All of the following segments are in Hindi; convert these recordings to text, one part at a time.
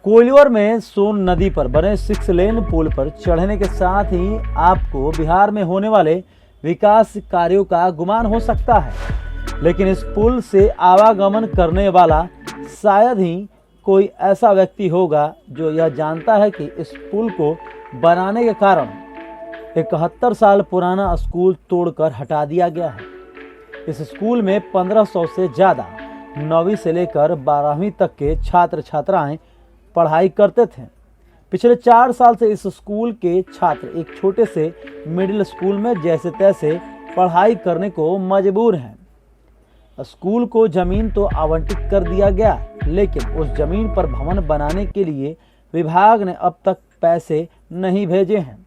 कोइलवर में सोन नदी पर बने 6 लेन पुल पर चढ़ने के साथ ही आपको बिहार में होने वाले विकास कार्यों का गुमान हो सकता है, लेकिन इस पुल से आवागमन करने वाला शायद ही कोई ऐसा व्यक्ति होगा जो यह जानता है कि इस पुल को बनाने के कारण 71 साल पुराना स्कूल तोड़कर हटा दिया गया है। इस स्कूल में 1500 से ज़्यादा 9वीं से लेकर 12वीं तक के छात्र छात्राएं पढ़ाई करते थे। पिछले 4 साल से इस स्कूल के छात्र एक छोटे से मिडिल स्कूल में जैसे तैसे पढ़ाई करने को मजबूर हैं। स्कूल को ज़मीन तो आवंटित कर दिया गया, लेकिन उस ज़मीन पर भवन बनाने के लिए विभाग ने अब तक पैसे नहीं भेजे हैं।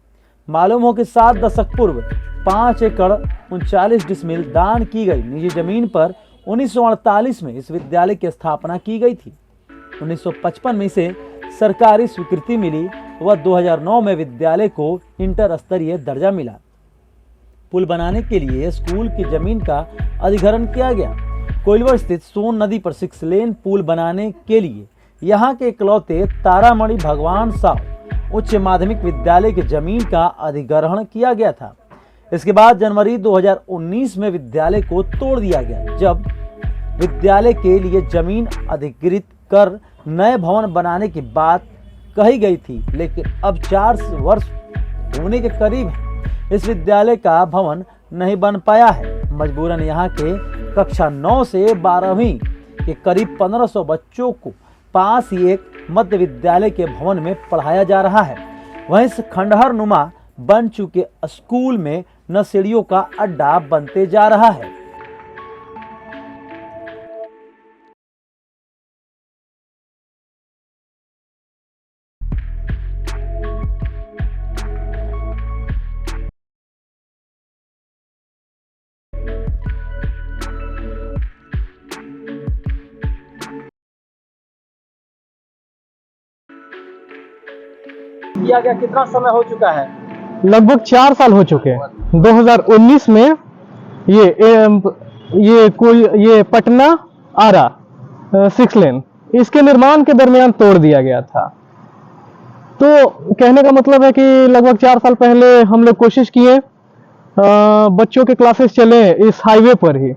मालूम हो कि 7 दशक पूर्व 5 एकड़ 39 डिसमिल दान की गई निजी जमीन पर 1948 में इस विद्यालय की स्थापना की गई थी। 1955 में इसे सरकारी स्वीकृति मिली व 2009 में विद्यालय को इंटर स्तरीय दर्जा मिला। पुल बनाने के लिए स्कूल की जमीन का अधिग्रहण किया गया। कोइलवर स्थित सोन नदी पर 6 लेन पुल बनाने के लिए यहाँ के इकलौते तारामणि भगवान साहु उच्च माध्यमिक विद्यालय की जमीन का अधिग्रहण किया गया था। इसके बाद जनवरी 2019 में विद्यालय को तोड़ दिया गया, जब विद्यालय के लिए जमीन अधिग्रहित कर नए भवन बनाने की बात कही गई थी, लेकिन अब 4 वर्ष होने के करीब है, इस विद्यालय का भवन नहीं बन पाया है। मजबूरन यहाँ के कक्षा 9 से 12वीं के करीब 1500 बच्चों को पास ही एक मध्य विद्यालय के भवन में पढ़ाया जा रहा है। वहीं इस खंडहर नुमा बन चुके स्कूल में नशेड़ियों का अड्डा बनते जा रहा है। किया गया कितना समय हो चुका है? लगभग 4 साल हो चुके हैं। 2019 में ये पटना आरा 6 लेन इसके निर्माण के दरमियान तोड़ दिया गया था। तो कहने का मतलब है कि लगभग 4 साल पहले हम लोग कोशिश किए बच्चों के क्लासेस चले इस हाईवे पर ही।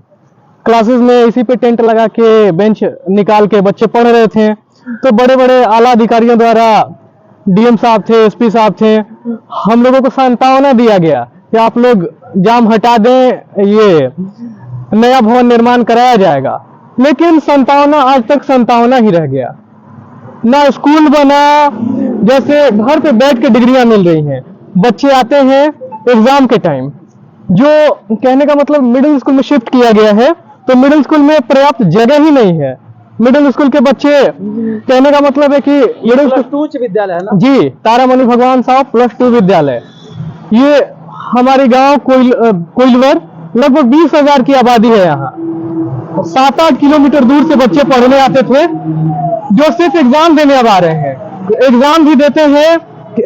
क्लासेस में इसी पे टेंट लगा के बेंच निकाल के बच्चे पढ़ रहे थे। तो बड़े बड़े आला अधिकारियों द्वारा डीएम साहब थे, एसपी साहब थे, हम लोगों को सांत्वना दिया गया कि आप लोग जाम हटा दें, ये नया भवन निर्माण कराया जाएगा। लेकिन सांत्वना आज तक सांत्वना ही रह गया। ना स्कूल बना, जैसे घर पे बैठ के डिग्रियां मिल रही हैं। बच्चे आते हैं एग्जाम के टाइम, जो कहने का मतलब मिडिल स्कूल में शिफ्ट किया गया है, तो मिडिल स्कूल में पर्याप्त जगह ही नहीं है। मिडिल स्कूल के बच्चे, कहने का मतलब है कि ये उच्च विद्यालय है ना जी, तारामणि भगवान साहब +2 विद्यालय। ये हमारे गांव कोइलवर लगभग 20,000 की आबादी है। यहाँ 7-8 किलोमीटर दूर से बच्चे पढ़ने आते थे, जो सिर्फ एग्जाम देने अब आ रहे हैं। एग्जाम भी देते हैं,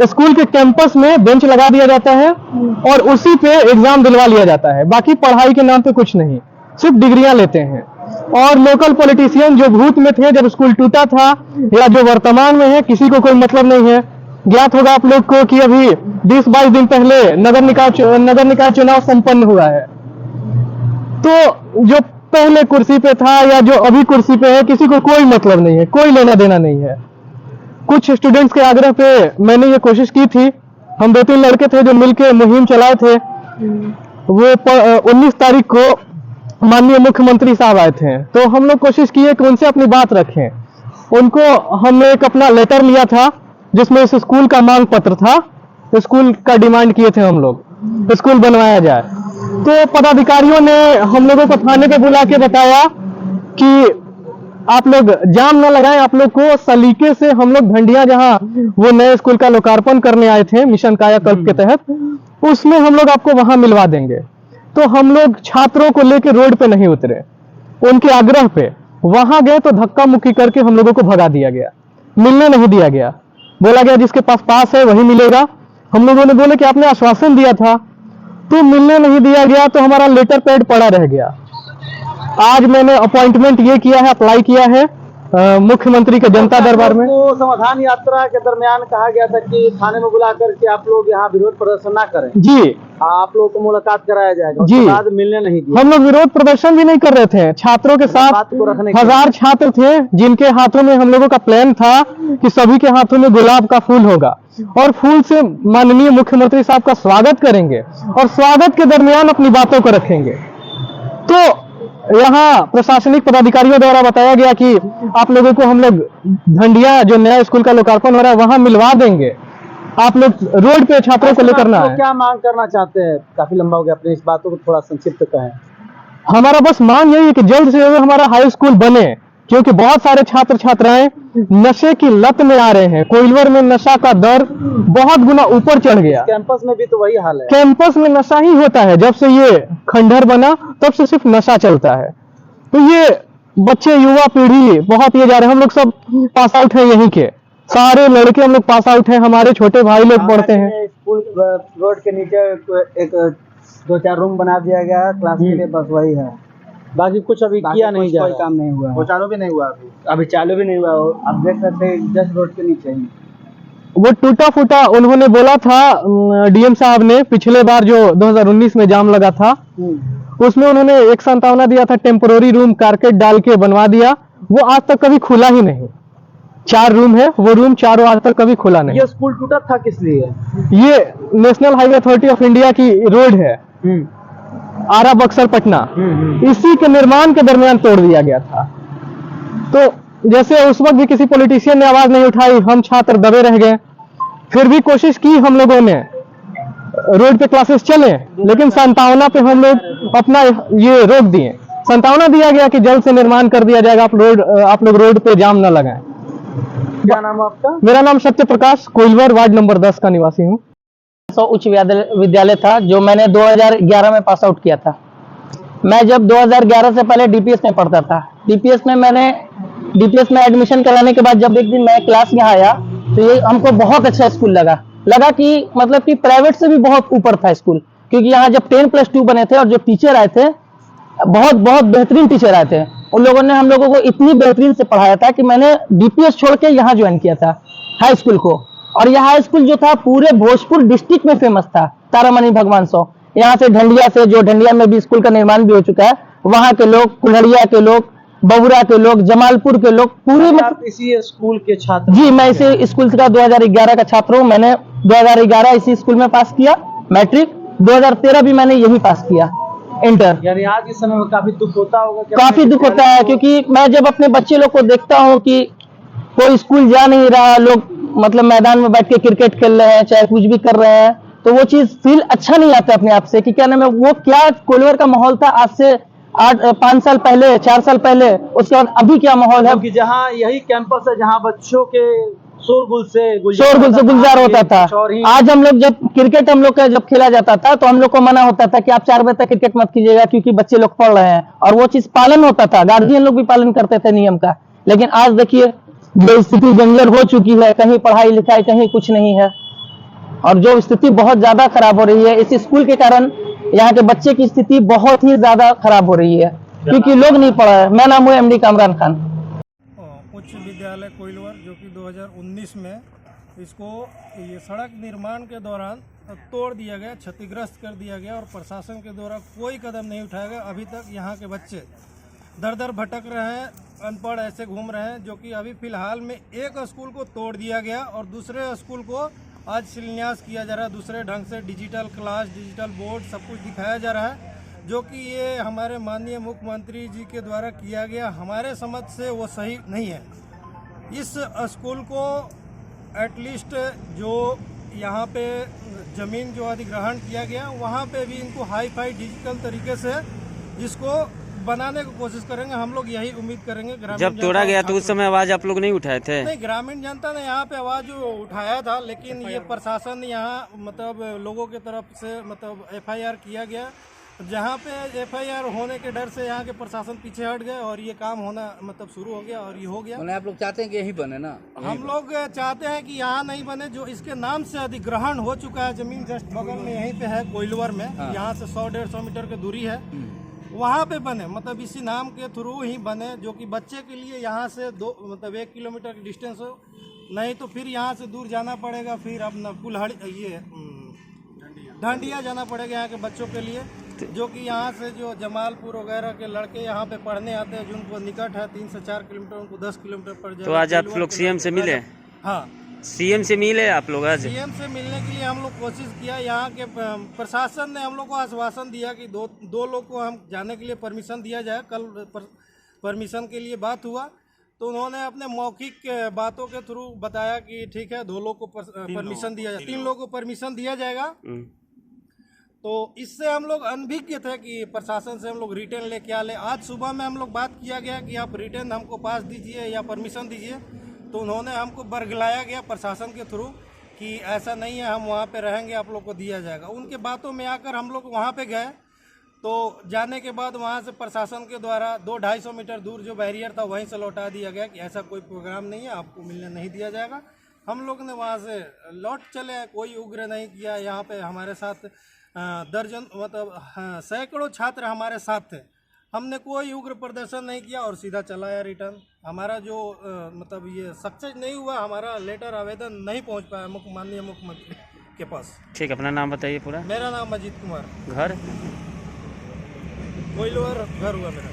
स्कूल के कैंपस में बेंच लगा दिया जाता है और उसी पे एग्जाम दिलवा लिया जाता है। बाकी पढ़ाई के नाम पे कुछ नहीं, सिर्फ डिग्रियां लेते हैं। और लोकल पॉलिटिशियन जो भूत में थे जब स्कूल टूटा था, या जो वर्तमान में है, किसी को कोई मतलब नहीं है। ज्ञात होगा आप लोग को कि अभी 20-22 दिन पहले नगर निकाय चुनाव संपन्न हुआ है। तो जो पहले कुर्सी पे था या जो अभी कुर्सी पे है, किसी को कोई मतलब नहीं है, कोई लेना देना नहीं है। कुछ स्टूडेंट्स के आग्रह पे मैंने ये कोशिश की थी। हम 2-3 लड़के थे जो मिलकर मुहिम चलाए थे। वो 19 तारीख को माननीय मुख्यमंत्री साहब आए थे, तो हम लोग कोशिश किए कि उनसे अपनी बात रखें। उनको हमने एक अपना लेटर लिया था, जिसमें इस स्कूल का मांग पत्र था। स्कूल का डिमांड किए थे हम लोग, स्कूल बनवाया जाए। तो पदाधिकारियों ने हम लोगों को थाने पे बुला के बताया कि आप लोग जाम न लगाएं, आप लोग को सलीके से हम लोग भंडिया, जहां वो नए स्कूल का लोकार्पण करने आए थे मिशन कायाकल्प के तहत, उसमें हम लोग आपको वहां मिलवा देंगे। तो हम लोग छात्रों को लेकर रोड पे नहीं उतरे, उनके आग्रह पे वहां गए तो धक्का मुक्की करके हम लोगों को भगा दिया गया, मिलने नहीं दिया गया। बोला गया जिसके पास है वही मिलेगा। हम लोगों ने बोले कि आपने आश्वासन दिया था, तो मिलने नहीं दिया गया, तो हमारा लेटर पैड पड़ा रह गया। आज मैंने अपॉइंटमेंट ये किया है, अप्लाई किया है मुख्यमंत्री के जनता दरबार में। तो समाधान यात्रा के दरमियान कहा गया था कि थाने में बुला करके आप लोग यहाँ विरोध प्रदर्शन ना करें, जी आप लोगों को मुलाकात कराया जाएगा। जी। उसके बाद मिलने नहीं दिया। हम लोग विरोध प्रदर्शन भी नहीं कर रहे थे, छात्रों के साथ बात को रखने के 1000 छात्र थे जिनके हाथों में हम लोगों का प्लान था कि सभी के हाथों में गुलाब का फूल होगा और फूल से माननीय मुख्यमंत्री साहब का स्वागत करेंगे और स्वागत के दरमियान अपनी बातों को रखेंगे। तो यहाँ प्रशासनिक पदाधिकारियों द्वारा बताया गया कि आप लोगों को हम लोग ढंडिया जो नया स्कूल का लोकार्पण हो रहा है वहां मिलवा देंगे, आप लोग रोड पे छात्रों को लेकर ना आए। क्या मांग करना चाहते हैं? काफी लंबा हो गया, अपनी इस बातों को थोड़ा संक्षिप्त कहें। हमारा बस मांग यही है कि जल्द से जल्द हमारा हाई स्कूल बने, क्योंकि बहुत सारे छात्र छात्राएं नशे की लत में आ रहे हैं। कोइलवर में नशा का दर बहुत गुना ऊपर चढ़ गया। कैंपस में भी तो वही हाल है। कैंपस में नशा ही होता है, जब से ये खंडहर बना तब से सिर्फ नशा चलता है। तो ये बच्चे युवा पीढ़ी बहुत ये जा रहे हैं। हम लोग सब पास आउट है, यहीं के सारे लड़के हम लोग पास आउट हैं, हमारे छोटे भाई लोग पढ़ते हैं। स्कूल रोड के नीचे एक 2-4 रूम बना दिया गया क्लास के लिए, बस वही है, बाकी कुछ अभी किया नहीं जा रहा, कोई काम नहीं हुआ, वो चालू भी नहीं हुआ, अभी चालू भी नहीं हुआ। आप देख सकते हैं जस्ट रोड के नीचे ही वो टूटा फूटा। उन्होंने बोला था डीएम साहब ने पिछले बार जो 2019 में जाम लगा था उसमें उन्होंने एक संतावना दिया था, टेम्पोररी रूम कारकेट डाल के बनवा दिया, वो आज तक कभी खुला ही नहीं। 4 रूम है, वो रूम चारों आज तक कभी खुला नहीं। ये स्कूल टूटा था किस लिए? ये national highway authority of India की रोड है, आरा बक्सर पटना, इसी के निर्माण के दरमियान तोड़ दिया गया था। तो जैसे उस वक्त भी किसी पॉलिटिशियन ने आवाज नहीं उठाई, हम छात्र दबे रह गए। फिर भी कोशिश की हम लोगों ने, रोड पे क्लासेस चले, लेकिन संतावना पे हम लोग अपना ये रोक दिए। संतावना दिया गया कि जल्द से निर्माण कर दिया जाएगा, आप लोग रोड पे जाम न लगाएं। क्या नाम है आपका? मेरा नाम सत्य प्रकाश, कोइलवर वार्ड नंबर 10 का निवासी हूँ। उच्च विद्यालय था जो मैंने 2011 में पास आउट किया था। मैं जब 2011 से पहले डीपीएस में पढ़ता था, डीपीएस में एडमिशन कराने के बाद जब एक दिन मैं क्लास यहाँ आया तो ये हमको बहुत अच्छा स्कूल लगा कि मतलब कि प्राइवेट से भी बहुत ऊपर था स्कूल, क्योंकि यहाँ जब 10+2 बने थे और जो टीचर आए थे बहुत बहुत बेहतरीन टीचर आए थे। उन लोगों ने हम लोगों को इतनी बेहतरीन से पढ़ाया था कि मैंने डीपीएस छोड़ के यहाँ ज्वाइन किया था हाई स्कूल को। और यह हाई स्कूल जो था पूरे भोजपुर डिस्ट्रिक्ट में फेमस था, तारामणि भगवान सौ। यहाँ से ढंडिया से, जो ढंडिया में भी स्कूल का निर्माण भी हो चुका है, वहाँ के लोग, कुल्हड़िया के लोग, बबुरा के लोग, जमालपुर के लोग, पूरे आप इसी स्कूल के छात्र? जी, मैं इसी स्कूल का 2011 का छात्र हूँ। मैंने 2011 इसी स्कूल में पास किया मैट्रिक, 2013 भी मैंने यही पास किया इंटर। यानी आज के समय में काफी दुख होता होगा? काफी दुख होता है, क्योंकि मैं जब अपने बच्चे लोग को देखता हूँ कि कोई स्कूल जा नहीं रहा, लोग मतलब मैदान में बैठ के क्रिकेट खेल रहे हैं, चाहे कुछ भी कर रहे हैं, तो वो चीज फील अच्छा नहीं आता अपने आप से कि क्या नाम है, वो क्या कोइलवर का माहौल था आज से 5 साल पहले, 4 साल पहले, उसके बाद अभी क्या माहौल है। जहाँ यही कैंपस है जहाँ बच्चों के शोरगुल से गुलजार होता था। आज हम लोग जब क्रिकेट हम लोग का जब खेला जाता था तो हम लोग को मना होता था कि आप 4 बजे तक क्रिकेट मत कीजिएगा क्योंकि बच्चे लोग पढ़ रहे हैं, और वो चीज पालन होता था, गार्जियन लोग भी पालन करते थे नियम का। लेकिन आज देखिए जो स्थिति जंगल हो चुकी है, कहीं पढ़ाई लिखाई कहीं कुछ नहीं है, और जो स्थिति बहुत ज्यादा खराब हो रही है इस स्कूल के कारण। यहाँ के बच्चे की स्थिति बहुत ही ज्यादा खराब हो रही है क्योंकि लोग नहीं पढ़ रहे। मैं नाम हूँ एमडी कामरान खान। उच्च विद्यालय कोइलवर जो कि 2019 में इसको ये सड़क निर्माण के दौरान तोड़ दिया गया, क्षतिग्रस्त कर दिया गया, और प्रशासन के द्वारा कोई कदम नहीं उठाया गया। अभी तक यहाँ के बच्चे दर दर भटक रहे हैं, अनपढ़ ऐसे घूम रहे हैं, जो कि अभी फिलहाल में एक स्कूल को तोड़ दिया गया और दूसरे स्कूल को आज शिलान्यास किया जा रहा है। दूसरे ढंग से डिजिटल क्लास, डिजिटल बोर्ड सब कुछ दिखाया जा रहा है, जो कि ये हमारे माननीय मुख्यमंत्री जी के द्वारा किया गया। हमारे समझ से वो सही नहीं है। इस स्कूल को एटलीस्ट जो यहाँ पे ज़मीन जो अधिग्रहण किया गया वहाँ पे भी इनको हाई फाई डिजिटल तरीके से इसको बनाने की कोशिश करेंगे। हम लोग यही उम्मीद करेंगे। जब तोड़ा गया तो उस समय आवाज आप लोग नहीं उठाए थे? नहीं, ग्रामीण जनता ने यहाँ पे आवाज उठाया था, लेकिन ये प्रशासन यहाँ मतलब लोगों के तरफ से मतलब FIR किया गया, जहाँ पे FIR होने के डर से यहाँ के प्रशासन पीछे हट गए और ये काम होना मतलब शुरू हो गया और ये हो गया। आप लोग चाहते हैं कि यही बने ना? हम लोग चाहते हैं कि यहाँ नहीं बने, जो इसके नाम से अधिग्रहण हो चुका है। जमीन जस्ट बगल में यहीं पे है कोइलवर में, यहाँ से 100-150 मीटर की दूरी है। वहाँ पे बने, मतलब इसी नाम के थ्रू ही बने, जो कि बच्चे के लिए यहाँ से 1 किलोमीटर की डिस्टेंस हो, नहीं तो फिर यहाँ से दूर जाना पड़ेगा, फिर अपना कुल्हाड़ी ये ढंडिया जाना पड़ेगा यहाँ के बच्चों के लिए, जो कि यहाँ से जो जमालपुर वगैरह के लड़के यहाँ पे पढ़ने आते हैं, जिनको निकट है 3 से 4 किलोमीटर, उनको 10 किलोमीटर पड़ जाएगा। तो आज आप लोग सीएम से मिले? हाँ, सीएम से मिले आप लोग आज? सीएम से मिलने के लिए हम लोग कोशिश किया। यहाँ के प्रशासन ने हम लोग को आश्वासन दिया कि दो लोग को हम जाने के लिए परमिशन दिया जाए। कल परमिशन के लिए बात हुआ तो उन्होंने अपने मौखिक बातों के थ्रू बताया कि ठीक है 2 लोग को परमिशन दिया जाए, 3 लोग को परमिशन दिया जाएगा। तो इससे हम लोग अनभिज्ञ थे कि प्रशासन से हम लोग रिटर्न लेके आ ले। आज सुबह में हम लोग बात किया गया कि आप रिटर्न हमको पास दीजिए या परमिशन दीजिए, तो उन्होंने हमको बरगलाया गया प्रशासन के थ्रू कि ऐसा नहीं है, हम वहाँ पे रहेंगे, आप लोग को दिया जाएगा। उनके बातों में आकर हम लोग वहाँ पे गए, तो जाने के बाद वहाँ से प्रशासन के द्वारा 200-250 मीटर दूर जो बैरियर था वहीं से लौटा दिया गया कि ऐसा कोई प्रोग्राम नहीं है, आपको मिलने नहीं दिया जाएगा। हम लोग ने वहाँ से लौट चले, कोई उग्र नहीं किया। यहाँ पे हमारे साथ दर्जन मतलब सैकड़ों छात्र हमारे साथ थे, हमने कोई उग्र प्रदर्शन नहीं किया और सीधा चलाया रिटर्न। हमारा जो मतलब ये सक्सेस नहीं हुआ, हमारा लेटर आवेदन नहीं पहुंच पाया माननीय मुख्यमंत्री के पास। ठीक, अपना नाम बताइए पूरा। मेरा नाम मजीद कुमार, घर कोइलवर घर हुआ मेरा।